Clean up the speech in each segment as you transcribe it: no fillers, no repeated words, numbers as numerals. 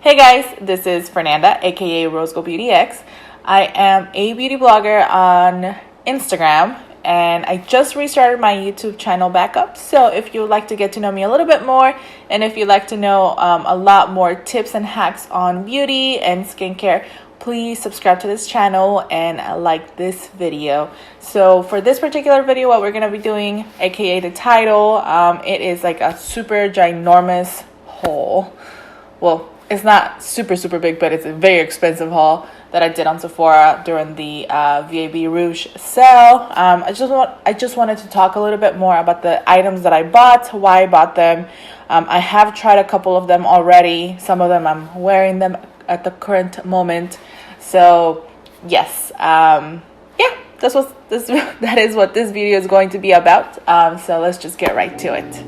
Hey guys, this is Fernanda, aka Rosegoldbeautyx. I am a beauty blogger on Instagram, and I just restarted my YouTube channel back up. So if you would like to get to know me a little bit more, and if you'd like to know a lot more tips and hacks on beauty and skincare, please subscribe to this channel and like this video. So for this particular video, what we're going to be doing, aka the title, it is like a super ginormous haul. Well, it's not super big, but it's a very expensive haul that I did on Sephora during the VAB Rouge sale. I just wanted to talk a little bit more about the items that I bought, why I bought them. I have tried a couple of them already. Some of them I'm wearing them at the current moment. So yes, that is what this video is going to be about. So let's just get right to it.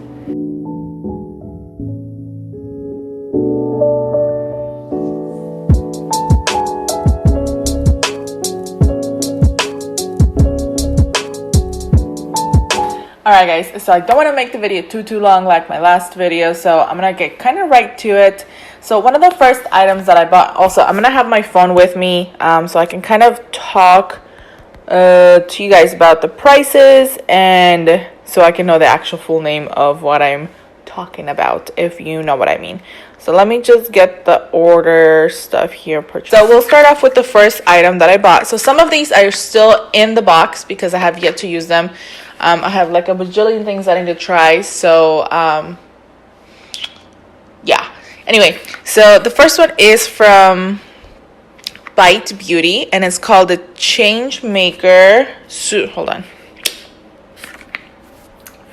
Alright guys, so I don't want to make the video too long like my last video, so I'm going to get kind of right to it. So one of the first items that I bought, also I'm going to have my phone with me so I can kind of talk to you guys about the prices, and so I can know the actual full name of what I'm talking about, if you know what I mean. So let me just get the order stuff here. So we'll start off with the first item that I bought. So some of these are still in the box because I have yet to use them. I have like a bajillion things that I need to try. So yeah. Anyway, so the first one is from Bite Beauty, and it's called the Change Maker. Hold on.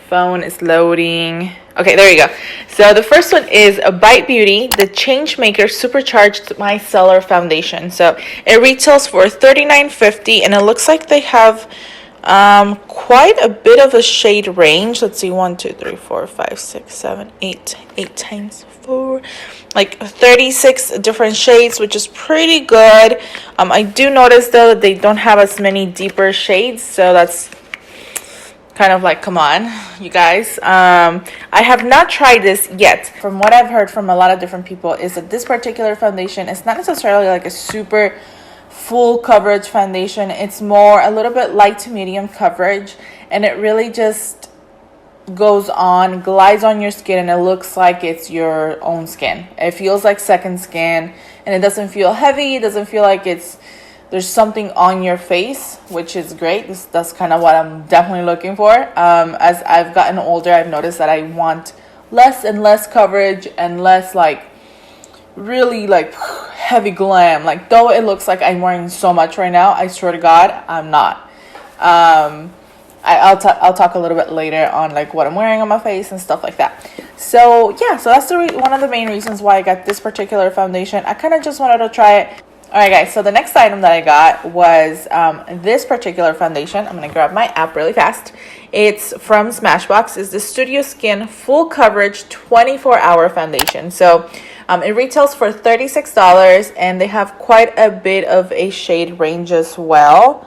Phone is loading. Okay, there you go. So the first one is a Bite Beauty, the Change Maker Supercharged Micellar Foundation. So it retails for $39.50, and it looks like they have quite a bit of a shade range. Let's see, 1 2 3 4 5 6 7 8 times 4, like 36 different shades, which is pretty good. I do notice though that they don't have as many deeper shades, so that's kind of like, come on you guys. I have not tried this yet. From what I've heard from a lot of different people is that this particular foundation is not necessarily like a super full coverage foundation. It's more a little bit light to medium coverage, and it really just glides on your skin, and it looks like it's your own skin. It feels like second skin, and it doesn't feel heavy. It doesn't feel like there's something on your face, which is great. That's kind of what I'm definitely looking for. As I've gotten older, I've noticed that I want less and less coverage and less like really like heavy glam. Like, though it looks like I'm wearing so much right now, I swear to God, I'm not. I'll talk a little bit later on like what I'm wearing on my face and stuff like that. So yeah, so that's one of the main reasons why I got this particular foundation. I kind of just wanted to try it. Alright guys, so the next item that I got was this particular foundation. I'm going to grab my app really fast. It's from Smashbox. It's the Studio Skin Full Coverage 24-Hour Foundation. So it retails for $36, and they have quite a bit of a shade range as well.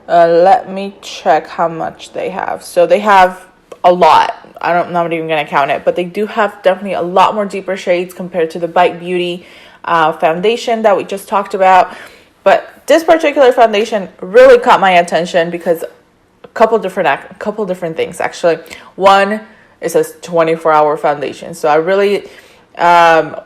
Let me check how much they have. So they have a lot. I'm not even going to count it, but they do have definitely a lot more deeper shades compared to the Bite Beauty foundation that we just talked about. But this particular foundation really caught my attention because a couple different things actually. One, it says 24-hour foundation, so I really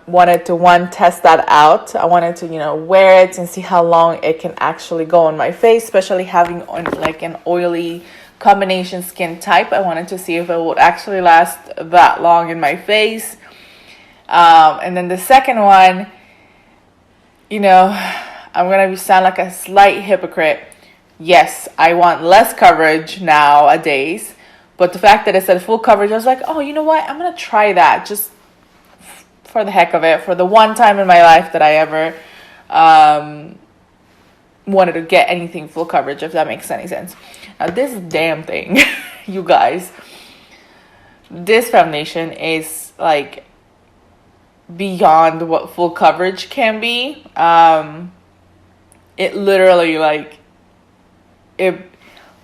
wanted to test that out. I wanted to wear it and see how long it can actually go on my face, especially having like an oily combination skin type. I wanted to see if it would actually last that long in my face. And then the second one, I'm going to sound like a slight hypocrite. Yes, I want less coverage nowadays. But the fact that it said full coverage, I was like, oh, you know what? I'm going to try that just for the heck of it. For the one time in my life that I ever wanted to get anything full coverage, if that makes any sense. Now, this damn thing, you guys, this foundation is like beyond what full coverage can be. It literally it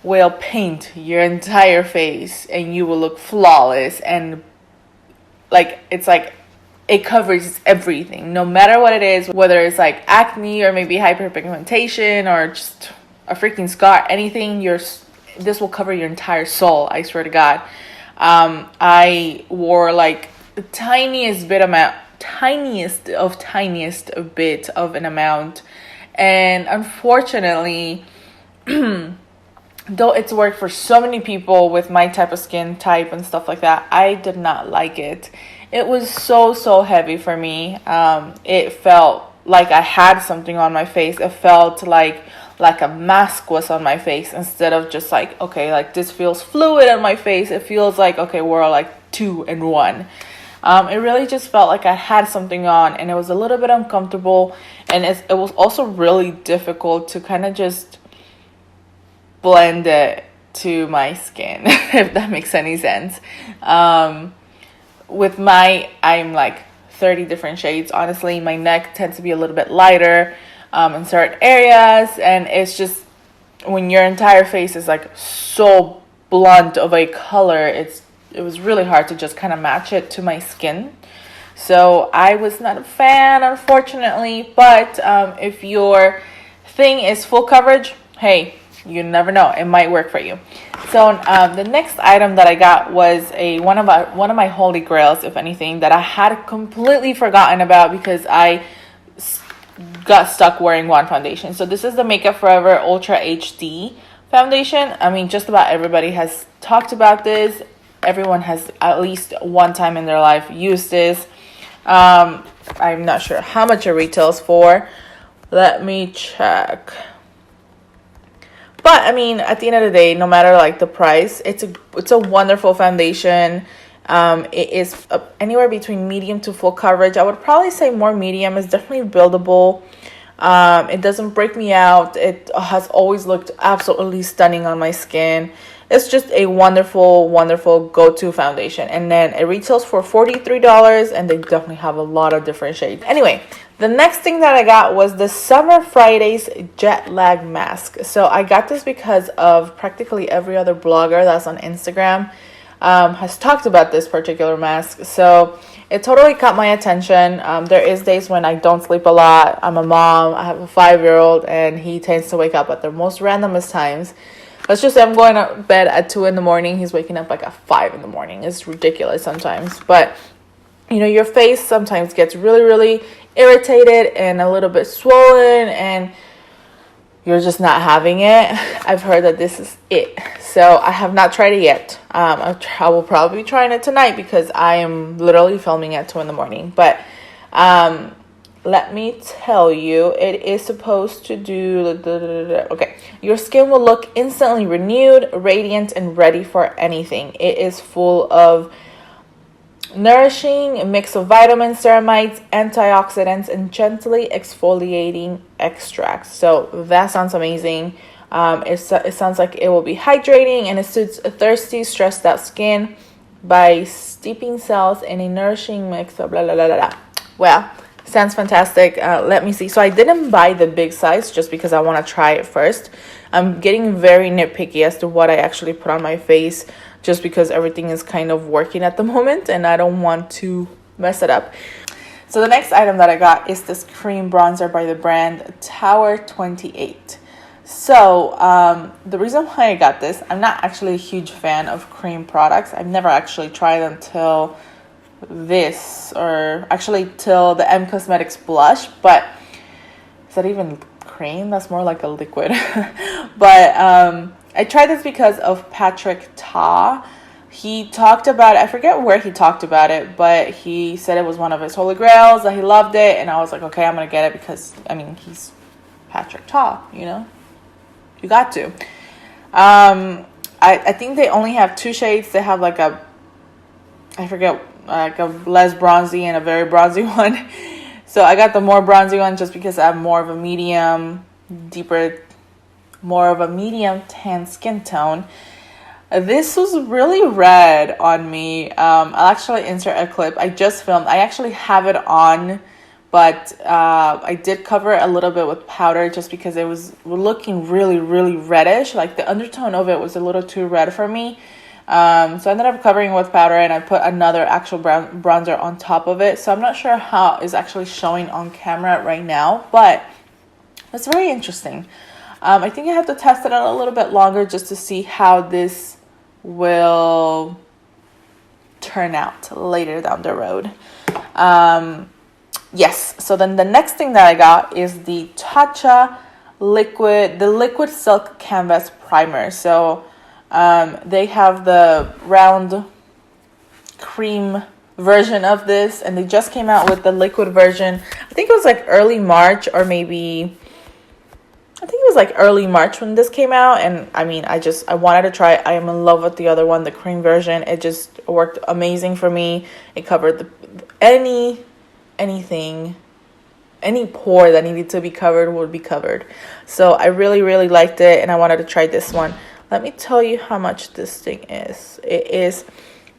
will paint your entire face and you will look flawless, and like it's like it covers everything, no matter what it is, whether it's like acne or maybe hyperpigmentation or just a freaking scar, anything. This will cover your entire soul, I swear to God. I wore like the tiniest bit of an amount, and unfortunately, though it's worked for so many people with my type of skin type and stuff like that, I did not like it. It was so heavy for me. It felt like I had something on my face. It felt like a mask was on my face, instead of just like, okay, like this feels fluid on my face. It feels like, okay, we're like 2 in 1. It really just felt like I had something on, and it was a little bit uncomfortable, and it was also really difficult to kind of just blend it to my skin, if that makes any sense. I'm like 30 different shades. Honestly, my neck tends to be a little bit lighter in certain areas, and it's just when your entire face is like so blunt of a color, it was really hard to just kind of match it to my skin. So I was not a fan, unfortunately. But if your thing is full coverage, hey, you never know, it might work for you. So the next item that I got was one of my holy grails, if anything, that I had completely forgotten about because I got stuck wearing one foundation. So this is the Makeup Forever Ultra HD foundation. I mean, just about everybody has talked about this. Everyone has at least one time in their life used this. I'm not sure how much it retails for. Let me check. But I mean, at the end of the day, no matter like the price, it's a wonderful foundation. It is anywhere between medium to full coverage. I would probably say more medium. Is definitely buildable. It doesn't break me out. It has always looked absolutely stunning on my skin. It's just a wonderful go-to foundation. And then it retails for $43, and they definitely have a lot of different shades. Anyway, the next thing that I got was the Summer Fridays Jetlag mask. So I got this because of practically every other blogger that's on Instagram has talked about this particular mask. So it totally caught my attention. There is days when I don't sleep a lot. I'm a mom. I have a 5-year-old, and he tends to wake up at the most randomest times. Let's just say I'm going to bed at 2 in the morning. He's waking up like at 5 in the morning. It's ridiculous sometimes. But, you know, your face sometimes gets really irritated and a little bit swollen, and you're just not having it. I've heard that this is it. So I have not tried it yet. I will probably be trying it tonight because I am literally filming at 2 in the morning. But let me tell you, it is supposed to do... Okay. Your skin will look instantly renewed, radiant, and ready for anything. It is full of nourishing mix of vitamins, ceramides, antioxidants, and gently exfoliating extracts. So that sounds amazing. It sounds like it will be hydrating, and it suits a thirsty, stressed out skin by steeping cells in a nourishing mix of blah blah blah blah. Well, sounds fantastic. Let me see. So I didn't buy the big size just because I want to try it first. I'm getting very nitpicky as to what I actually put on my face, just because everything is kind of working at the moment and I don't want to mess it up. So the next item that I got is this cream bronzer by the brand Tower 28. So the reason why I got this, I'm not actually a huge fan of cream products. I've never actually tried them till this, or actually till the M Cosmetics blush, but is that even cream? That's more like a liquid. But I tried this because of Patrick Ta. He talked about it. I forget where he talked about it, but he said it was one of his holy grails, that he loved it, and I was like, okay, I'm gonna get it because, I mean, he's Patrick Ta, you know? You got to. I think they only have 2 shades. They have like a, I forget, like a less bronzy and a very bronzy one. So I got the more bronzy one just because I have more of a medium, more of a medium tan skin tone. This was really red on me. I'll actually insert a clip. I just filmed. I actually have it on, but I did cover it a little bit with powder just because it was looking really reddish. Like the undertone of it was a little too red for me. So I ended up covering with powder, and I put another actual bronzer on top of it. So I'm not sure how it's actually showing on camera right now, but it's very interesting. I think I have to test it out a little bit longer just to see how this will turn out later down the road. Yes, so then the next thing that I got is the Tatcha liquid silk canvas primer. So they have the round cream version of this, and they just came out with the liquid version. I think it was like early March, or maybe I think it was like early March when this came out. And I mean, I wanted to try it. I am in love with the other one, the cream version. It just worked amazing for me. It covered anything, any pore that needed to be covered would be covered. So I really, really liked it, and I wanted to try this one. Let me tell you how much this thing is. It is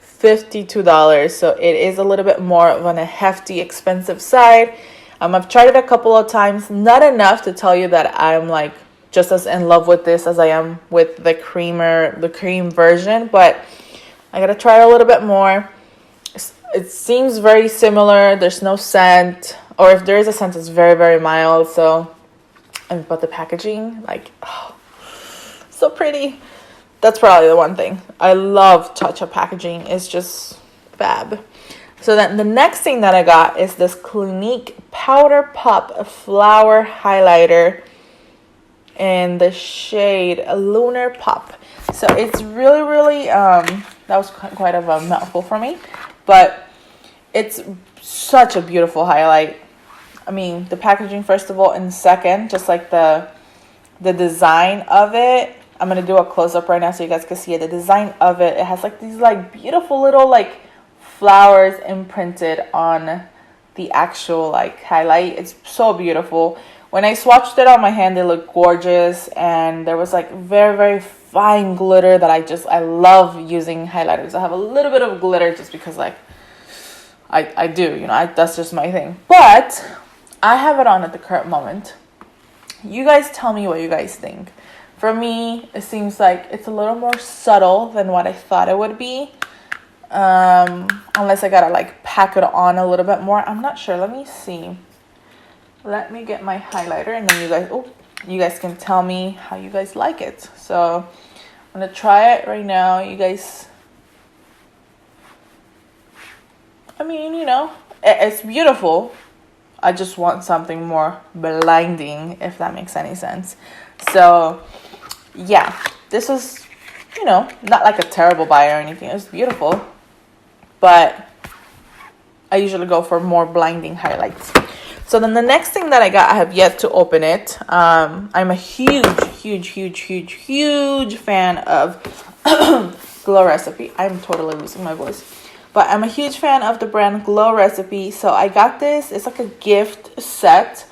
$52, so it is a little bit more of on a hefty, expensive side. I've tried it a couple of times, not enough to tell you that I'm like just as in love with this as I am with the cream version, but I gotta try it a little bit more. It seems very similar. There's no scent, or if there is a scent, it's very, very mild. So, but the packaging, like, oh, so pretty. That's probably the one thing. I love Tatcha packaging. It's just fab. So then the next thing that I got is this Clinique Powder Pop Flower Highlighter in the shade Lunar Pop. So it's really, really, that was quite of a mouthful for me, but it's such a beautiful highlight. I mean, the packaging, first of all, and second, just like the design of it. I'm going to do a close-up right now so you guys can see it. The design of it, it has like these like beautiful little like flowers imprinted on the actual like highlight. It's so beautiful. When I swatched it on my hand, it looked gorgeous, and there was like very, very fine glitter that I love using highlighters. I have a little bit of glitter just because like I do, you know, that's just my thing. But I have it on at the current moment. You guys tell me what you guys think. For me, it seems like it's a little more subtle than what I thought it would be. Unless I gotta like pack it on a little bit more. I'm not sure. Let me see. Let me get my highlighter, and then you guys can tell me how you guys like it. So I'm gonna try it right now. You guys, I mean, you know, it's beautiful. I just want something more blinding, if that makes any sense. So yeah, this was, you know, not like a terrible buy or anything. It was beautiful, but I usually go for more blinding highlights. So then the next thing that I got, I have yet to open it. I'm a huge fan of Glow Recipe. I'm totally losing my voice. But I'm a huge fan of the brand Glow Recipe. So I got this. It's like a gift set.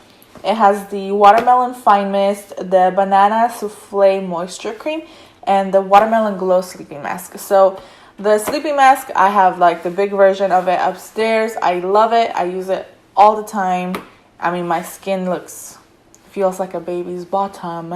It has the Watermelon Fine Mist, the Banana Souffle Moisture Cream, and the Watermelon Glow Sleeping Mask. So the sleeping mask, I have like the big version of it upstairs. I love it. I use it all the time. I mean, my skin feels like a baby's bottom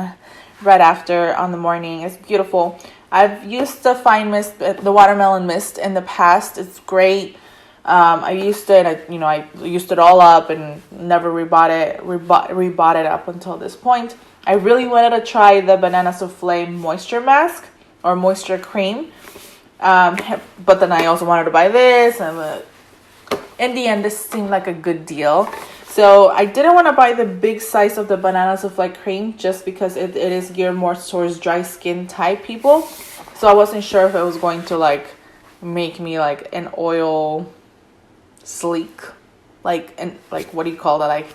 right after on the morning. It's beautiful. I've used the Fine Mist, the Watermelon Mist in the past. It's great. I used it. I used it all up and never rebought it up until this point. I really wanted to try the Banana Souffle Moisture Mask or Moisture Cream, but then I also wanted to buy this, and in the end, this seemed like a good deal. So I didn't want to buy the big size of the Banana Souffle Cream just because it is geared more towards dry skin type people. So I wasn't sure if it was going to like make me like an oil sleek, like, and like, what do you call that? Like,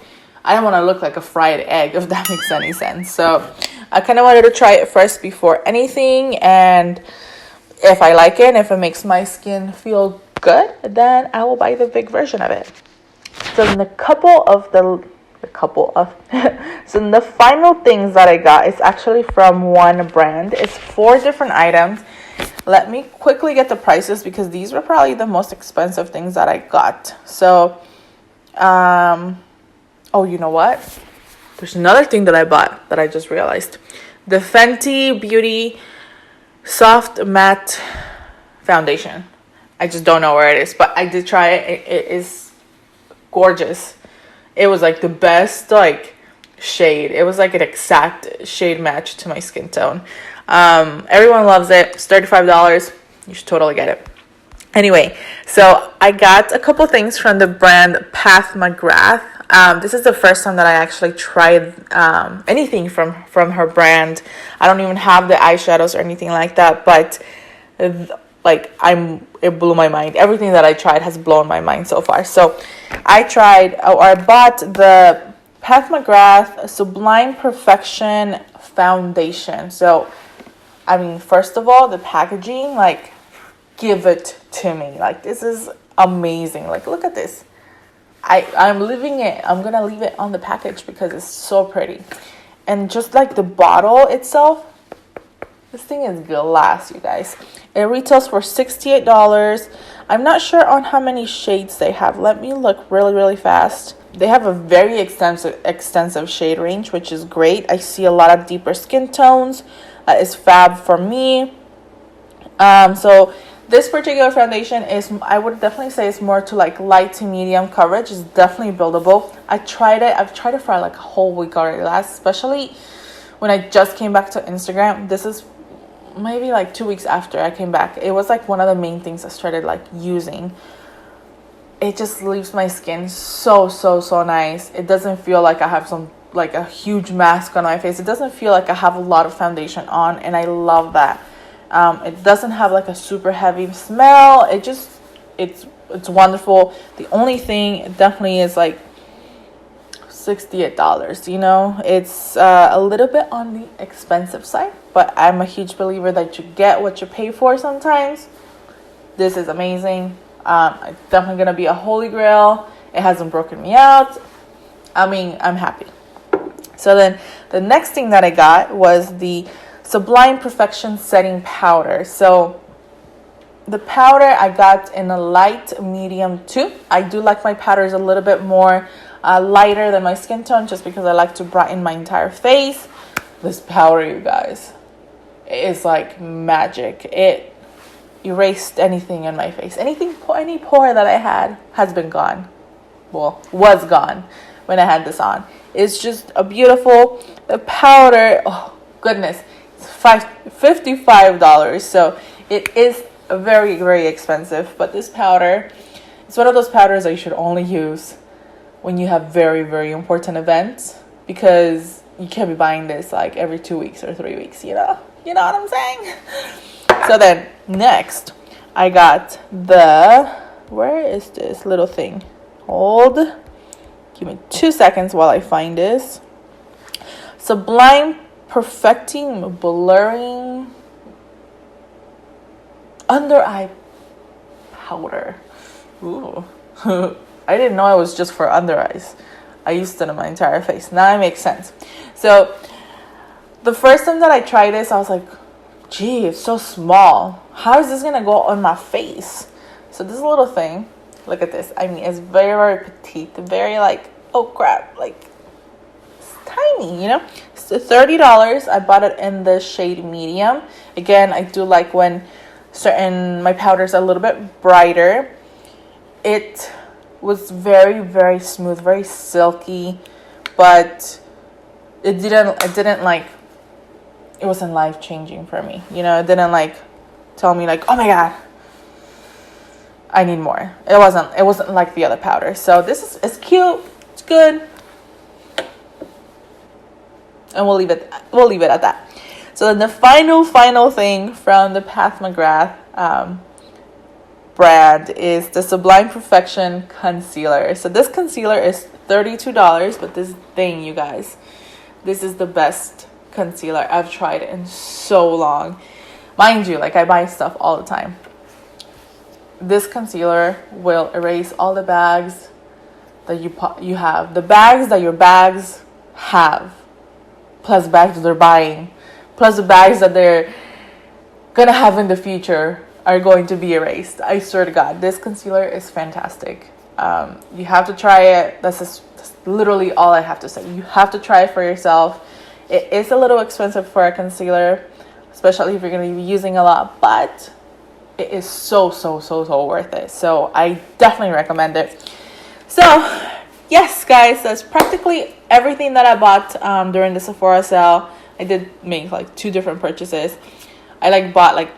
I don't want to look like a fried egg, if that makes any sense. So I kind of wanted to try it first before anything, and if I like it, and if it makes my skin feel good, then I will buy the big version of it. So in the so in the final things that I got is actually from one brand. It's 4 different items. Let me quickly get the prices because these were probably the most expensive things that I got. So, oh, you know what? There's another thing that I bought that I just realized. The Fenty Beauty Soft Matte foundation. I just don't know where it is, but I did try it. It is gorgeous. It was like the best like shade. It was like an exact shade match to my skin tone. Everyone loves it. It's $35. You should totally get it. Anyway, so I got a couple things from the brand Mcgrath. This is the first time that I actually tried anything from her brand. I don't even have the eyeshadows or anything like that, but it blew my mind. Everything that I tried has blown my mind so far. So I bought the Mcgrath Sublime Perfection Foundation. So I mean, first of all, the packaging, like, give it to me. Like, this is amazing. Like, look at this. I'm leaving it. I'm gonna leave it on the package because it's so pretty. And just like the bottle itself, this thing is glass, you guys. It retails for $68. I'm not sure on how many shades they have. Let me look really fast. They have a very extensive shade range, which is great. I see a lot of deeper skin tones. Is fab for me. So this particular foundation is, I would definitely say, it's more to like light to medium coverage. It's definitely buildable. I've tried it for like a whole week already, especially when I just came back to Instagram. This is maybe like 2 weeks after I came back. It was like one of the main things I started like using. It just leaves my skin so nice. It doesn't feel like I have like a huge mask on my face. It doesn't feel like I have a lot of foundation on, and I love that. It doesn't have like a super heavy smell. It's wonderful. The only thing definitely is like $68. You know, it's a little bit on the expensive side, but I'm a huge believer that you get what you pay for sometimes. This is amazing. It's definitely gonna be a holy grail. It hasn't broken me out. I mean, I'm happy. So then the next thing that I got was the Sublime Perfection Setting Powder. So the powder I got in a light medium too. I do like my powders a little bit more lighter than my skin tone, just because I like to brighten my entire face. This powder, you guys, is like magic. It erased anything in my face. Any pore that I had has been gone. Well, was gone when I had this on. It's just a beautiful powder. Oh goodness, it's $55. So it is very expensive. But this powder, it's one of those powders that you should only use when you have very important events, because you can't be buying this like every 2 weeks or 3 weeks. You know what I'm saying? So then next, I got where is this little thing? Hold. Give me 2 seconds while I find this. Sublime Perfecting Blurring Under Eye Powder. Ooh. I didn't know it was just for under eyes. I used it in my entire face. Now it makes sense. So the first time that I tried this, I was like, gee, it's so small. How is this going to go on my face? So this little thing, look at this. I mean, it's very petite. Very like, oh crap, like it's tiny, you know? It's $30. I bought it in the shade medium. Again, I do like when my powders are a little bit brighter. It was very smooth, very silky, but it wasn't life-changing for me. You know, it didn't like tell me like, oh my god, I need more. It wasn't like the other powder. So it's cute, it's good, and we'll leave it at that. So then the final thing from the Mcgrath brand is the Sublime Perfection Concealer. So this concealer is $32, but this thing, you guys, this is the best concealer I've tried in so long. Mind you, like I buy stuff all the time. This concealer will erase all the bags that you have. The bags that your bags have, plus bags that they're buying, plus the bags that they're gonna have in the future are going to be erased. I swear to God, this concealer is fantastic. You have to try it. That's literally all I have to say. You have to try it for yourself. It is a little expensive for a concealer, especially if you're going to be using a lot, but it is so worth it. So I definitely recommend it. So yes, guys, that's practically everything that I bought during the Sephora sale. I did make like 2 different purchases. I like bought like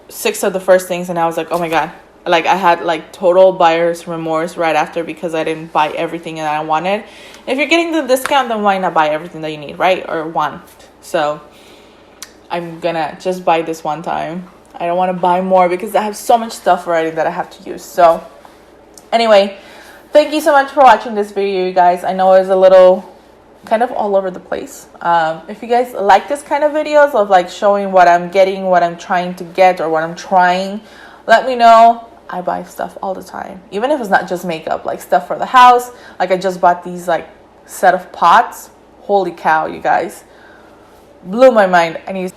6 of the first things, and I was like, oh my god, like I had like total buyer's remorse right after, because I didn't buy everything that I wanted. If you're getting the discount, then why not buy everything that you need, right? Or want. So I'm gonna just buy this one time. I don't want to buy more because I have so much stuff already that I have to use. So anyway, thank you so much for watching this video, you guys. I know it's a little kind of all over the place. If you guys like this kind of videos of like showing what I'm getting, what I'm trying to get, or what I'm trying, let me know. I buy stuff all the time, even if it's not just makeup, like stuff for the house. Like I just bought these like set of pots. Holy cow, you guys, blew my mind. Anyways,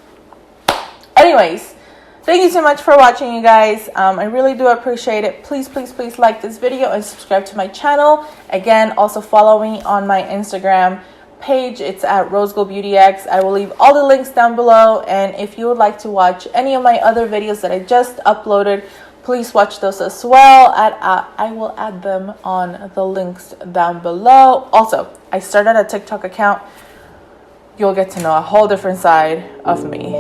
thank you so much for watching, you guys. I really do appreciate it. Please like this video and subscribe to my channel. Again, also follow me on my Instagram page. It's at Rosegoldbeautyx. I will leave all the links down below, and if you would like to watch any of my other videos that I just uploaded, please watch those as well. I will add them on the links down below. Also, I started a TikTok account. You'll get to know a whole different side of me.